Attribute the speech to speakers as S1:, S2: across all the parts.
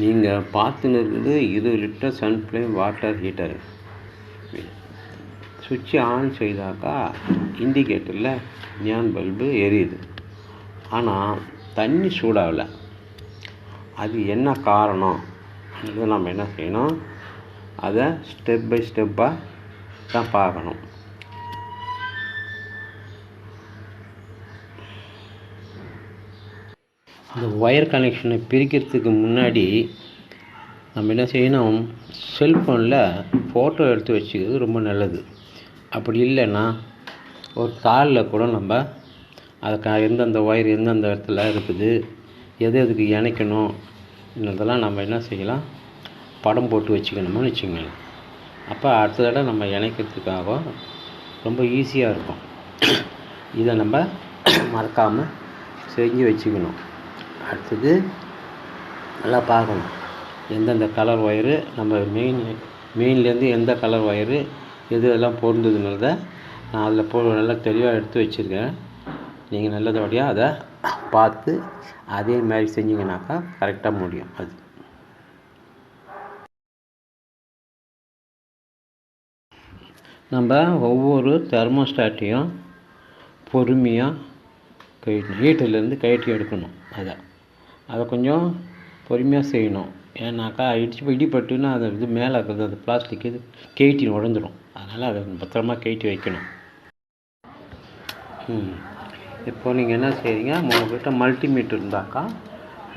S1: நீங்கள் பார்த்துன்னு இருக்குது 20 லிட்டர் சன்ஃப்ளேம் வாட்டர் ஹீட்டர். சுவிட்சை ஆன் செய்தாக்கா இண்டிகேட்டரில் நியான் பல்பு எரியுது. ஆனால் தண்ணி சூடாகலை. அது என்ன காரணம்? அது நம்ம என்ன செய்யணும்? அதை ஸ்டெப் பை ஸ்டெப்பாக தான் பார்க்கணும். அந்த ஒயர் கனெக்ஷனை பிரிக்கிறதுக்கு முன்னாடி நம்ம என்ன செய்யணும்? செல்ஃபோனில் ஃபோட்டோ எடுத்து வச்சுக்கிறது ரொம்ப நல்லது. அப்படி இல்லைன்னா ஒரு தாளில் கூட நம்ம அதை எந்தெந்த ஒயர் எந்தெந்த இடத்துல இருக்குது, எதுக்கு இணைக்கணும் இதெல்லாம் நம்ம என்ன செய்யலாம்? படம் போட்டு வச்சுக்கணும்னு வச்சுக்கோங்க. அப்போ அடுத்த தடவை நம்ம இணைக்கிறதுக்காக ரொம்ப ஈஸியாக இருக்கும். இதை நம்ம மறக்காமல் செஞ்சு வச்சுக்கணும். அடுத்தது நல்லா பார்க்கணும் எந்தெந்த கலர் ஒயரு நம்ம மெயின்லேருந்து எந்த கலர் ஒயரு எதெல்லாம் பொருந்ததுங்கிறத நான் அதில் நல்லா தெளிவாக எடுத்து வச்சுருக்கேன். நீங்கள் நல்லபடியாக அதை பார்த்து அதே மாதிரி செஞ்சிங்கனாக்கா கரெக்டாக முடியும். அது நம்ம ஒவ்வொரு தெர்மோஸ்டாட்டையும் பொறுமையாக ஹீட்டர்லேருந்து கழட்டி எடுக்கணும். அதை கொஞ்சம் பொறுமையாக செய்யணும். ஏன்னாக்கா இடிப்பட்டுன்னா அது இது மேலே இருக்கிறது அந்த பிளாஸ்டிக் இது கழட்டி உடஞ்சிடும். அதனால் அதை பத்திரமா கழட்டி வைக்கணும். இப்போ நீங்கள் என்ன செய்றீங்க? உங்கள்கிட்ட மல்டிமீட்டர் இருந்தாக்கா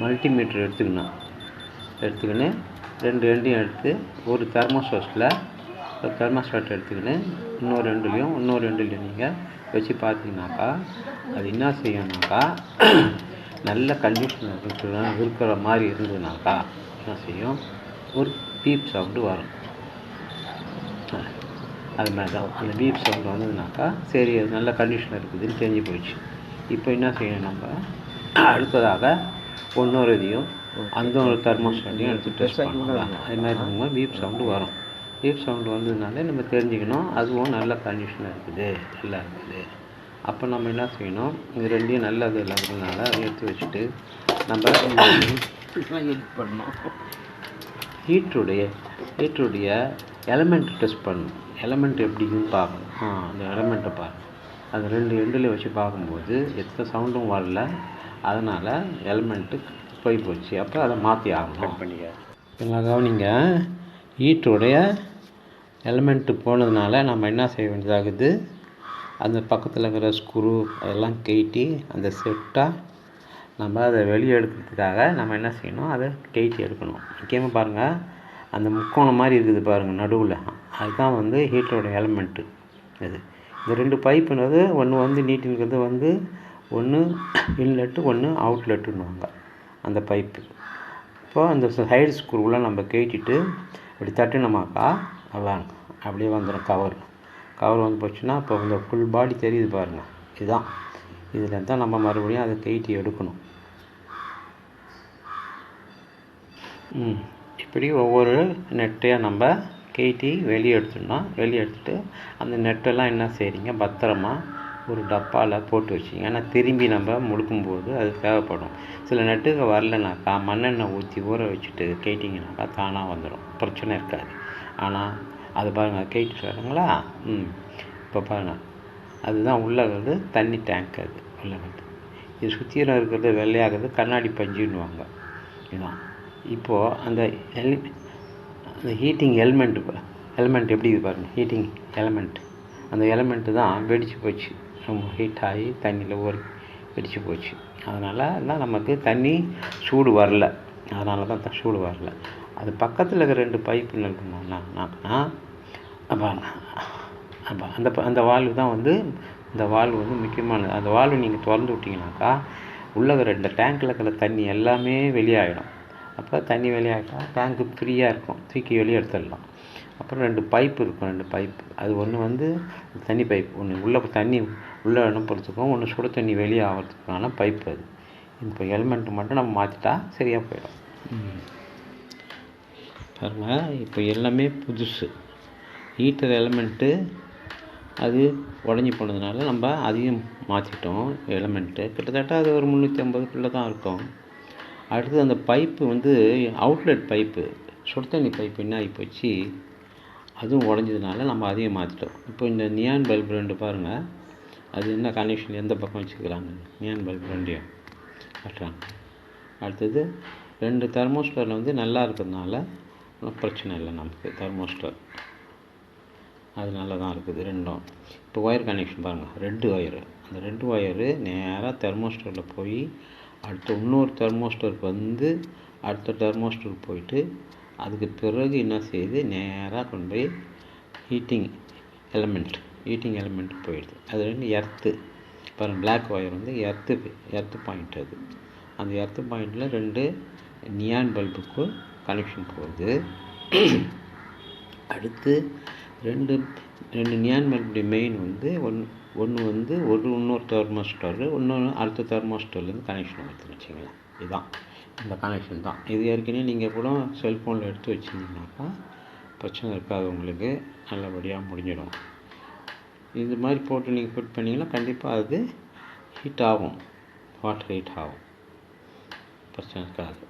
S1: மல்டிமீட்டர் எடுத்துக்கின்னு ரெண்டு எண்டையும் எடுத்து ஒரு தெர்மோஸ்டாட் எடுத்துக்கின்னு இன்னொரு ரெண்டுலேயும் நீங்கள் வச்சு பார்த்தீங்கன்னாக்கா அது என்ன செய்யணுனாக்கா நல்ல கண்டிஷன் இருக்கிற மாதிரி இருந்ததுனாக்கா என்ன செய்யும்? ஒரு பீப் சவுண்டு வரும். அது மாதிரி தான் அந்த பீப் சவுண்டு வந்ததுனாக்கா சரி அது நல்ல கண்டிஷன் இருக்குதுன்னு தெரிஞ்சு போயிடுச்சு. இப்போ என்ன செய்யணும்? நம்ம அடுத்ததாக இன்னொரு இதையும் அந்த ஒரு தெர்மோஸ்டாட்டையும் எடுத்து டெஸ்ட் பண்ணலாம். அது மாதிரி இருக்கும்போது பீப் சவுண்டு வரும். பீப் சவுண்டு வந்ததுனாலே நம்ம தெரிஞ்சுக்கணும் அதுவும் நல்ல கண்டிஷனாக இருக்குது, நல்லா இருக்குது. அப்போ நம்ம என்ன செய்யணும்? இது ரெண்டையும் நல்லது இல்லாததுனால எடுத்து வச்சுட்டு நம்ம எடிட் பண்ணணும். ஹீட்டருடைய எலமெண்ட் டெஸ்ட் பண்ணணும். எலமெண்ட் எப்படின்னு பார்க்கணும். அந்த எலமெண்ட்டை பார்க்கணும். அது ரெண்டு எண்டில் வச்சு பார்க்கும்போது எந்த சவுண்டும் வரல. அதனால் எலமெண்ட்டு போய் போச்சு. அப்போ அதை மாற்றி ஆகணும். பண்ணிக்க கவனிங்க. ஹீட்டருடைய எலமெண்ட்டு போனதுனால நம்ம என்ன செய்ய வேண்டியதாகுது? அந்த பக்கத்தில் இருக்கிற ஸ்க்ரூ அதெல்லாம் கழட்டி அந்த செட்டாக நம்ம அதை வெளியே எடுக்கிறதுக்காக நம்ம என்ன செய்யணும்? அதை கழட்டி எடுக்கணும். முக்கியமாக பாருங்கள், அந்த முக்கோணம் மாதிரி இருக்குது பாருங்கள் நடுவில், அதுதான் வந்து ஹீட்டரோட எலமெண்ட்டு. இந்த ரெண்டு பைப்புன்றது ஒன்று நீட்டிங்கிறது ஒன்று இன்லெட்டு ஒன்று அவுட்லெட்டுன்னுவாங்க அந்த பைப்பு. இப்போ அந்த சைடு ஸ்க்ரூவெலாம் நம்ம கழட்டிட்டு இப்படி தட்டினோமாக்கா அதான் அப்படியே வந்துடும். கவர் வந்து போச்சுன்னா இப்போ இந்த ஃபுல் பாடி தெரியுது பாருங்கள். இதுதான் இதில் தான் நம்ம மறுபடியும் அதை கழட்டி எடுக்கணும். இப்படி ஒவ்வொரு நெட்டையாக நம்ம கழட்டி வெளியே எடுத்துட்டு அந்த நெட்டெல்லாம் என்ன செய்கிறீங்க? பத்திரமா ஒரு டப்பாவில் போட்டு வச்சிங்க. ஏன்னா திரும்பி நம்ம முழுக்கும்போது அது தேவைப்படும். சில நெட்டுக்கு வரலனாக்கா மண்ணெண்ணெய் ஊற்றி ஊற வச்சுட்டு கேட்டிங்கனாக்கா தானாக வந்துடும், பிரச்சனை இருக்காது. ஆனால் அது பாருங்கள் கேட்டு சொல்கிறாங்களா? இப்போ பாருங்கள், அதுதான் உள்ளே இருக்கிறது தண்ணி டேங்க். அது உள்ளே இது சுற்றியில் இருக்கிறது வெள்ளையாகிறது கண்ணாடி பஞ்சுன்னுவாங்க. இதுதான் இப்போது அந்த ஹீட்டிங் எலிமெண்ட் எப்படி இது பாருங்கள். ஹீட்டிங் அந்த எலிமெண்ட்டு தான் வெடிச்சு போச்சு. ரொம்ப ஹீட் ஆகி தண்ணியில் வெடிச்சு போச்சு. அதனால தான் நமக்கு தண்ணி சூடு வரல. அது பக்கத்தில் இருக்கிற ரெண்டு பைப்பு இருக்குன்னாக்கா அப்போ அந்த வால்வு தான் இந்த வால்வு முக்கியமானது. அந்த வால்வு நீங்கள் திறந்து விட்டிங்கனாக்கா உள்ளே ரெண்டு டேங்க்கில் இருக்கிற தண்ணி எல்லாமே வெளியாகிடும். அப்போ தண்ணி வெளியாகிட்டா டேங்க்கு ஃப்ரீயாக இருக்கும், தூக்கி வெளியே எடுத்துடலாம். அப்புறம் ரெண்டு பைப்பு இருக்கும். அது ஒன்று தண்ணி பைப்பு, ஒன்று தண்ணி உள்ளே அனுப்புறதுக்கும் ஒன்று சுட தண்ணி வெளியே ஆகிறதுக்கான பைப்பு. அது இப்போ எலிமெண்ட்டு மட்டும் நம்ம மாற்றிட்டா சரியாக போயிடும். பாருங்கள், இப்போ எல்லாமே புதுசு. ஹீட்டர் எலிமெண்ட்டு அது உடஞ்சி போனதுனால நம்ம அதையும் மாற்றிட்டோம். எலிமெண்ட்டு கிட்டத்தட்ட அது ஒரு 350 தான் இருக்கும். அடுத்து அந்த பைப்பு வந்து அவுட்லெட் பைப்பு சுடு தண்ணி பைப்பு என்ன ஆகிப்போச்சு, அதுவும் உடஞ்சதுனால நம்ம அதையும் மாற்றிட்டோம். இப்போ இந்த நியான் பல்பு ரெண்டு பாருங்கள், அது என்ன கனெக்ஷன் எந்த பக்கம் வச்சுக்கிறாங்க, நியான் பல்பு ரெண்டையும் காட்டுறாங்க. அடுத்தது 2 தெர்மோஸ்டரில் வந்து நல்லா இருக்கிறதுனால பிரச்சனை இல்லை நமக்கு. தெர்மோஸ்டர் அது நல்லா தான் இருக்குது ரெண்டும். இப்போ ஒயர் கனெக்ஷன் பாருங்கள், ரெட்டு ஒயரு, அந்த ரெட்டு ஒயரு நேராக தெர்மோஸ்டரில் போய் அடுத்த இன்னொரு தெர்மோஸ்டருக்கு வந்து அடுத்த தெர்மோஸ்டருக்கு போயிட்டு அதுக்கு பிறகு என்ன செய்யுது, நேராக கொண்டு போய் ஹீட்டிங் எலமெண்ட் போயிடுது. அது ரெண்டு எர்த்து பாருங்கள், பிளாக் ஒயர் வந்து எர்த்து பாயிண்ட். அது அந்த எர்த்து பாயிண்டில் 2 நியான் பல்புக்கு கனெக்ஷன் போகுது. அடுத்து ரெண்டு நியான் பல்புடைய மெயின் வந்து ஒன்று வந்து இன்னொரு தெர்மோஸ்டர், இன்னொன்று அடுத்த தெர்மோஸ்டர்லேருந்து கனெக்ஷன் எடுத்துன்னு வச்சிங்களேன். இதுதான் இந்த கனெக்ஷன் தான். இது ஏற்கனவே நீங்கள் கூட செல்ஃபோனில் எடுத்து வச்சுருந்தீங்கன்னாக்கா பிரச்சனை இருக்காது, உங்களுக்கு நல்லபடியாக முடிஞ்சிடும். இது மாதிரி போட்டு நீங்கள் ஃபிட் பண்ணிங்கன்னா கண்டிப்பாக அது ஹீட் ஆகும், வாட்டர் ஹீட் ஆகும், பிரச்சனை இருக்காது.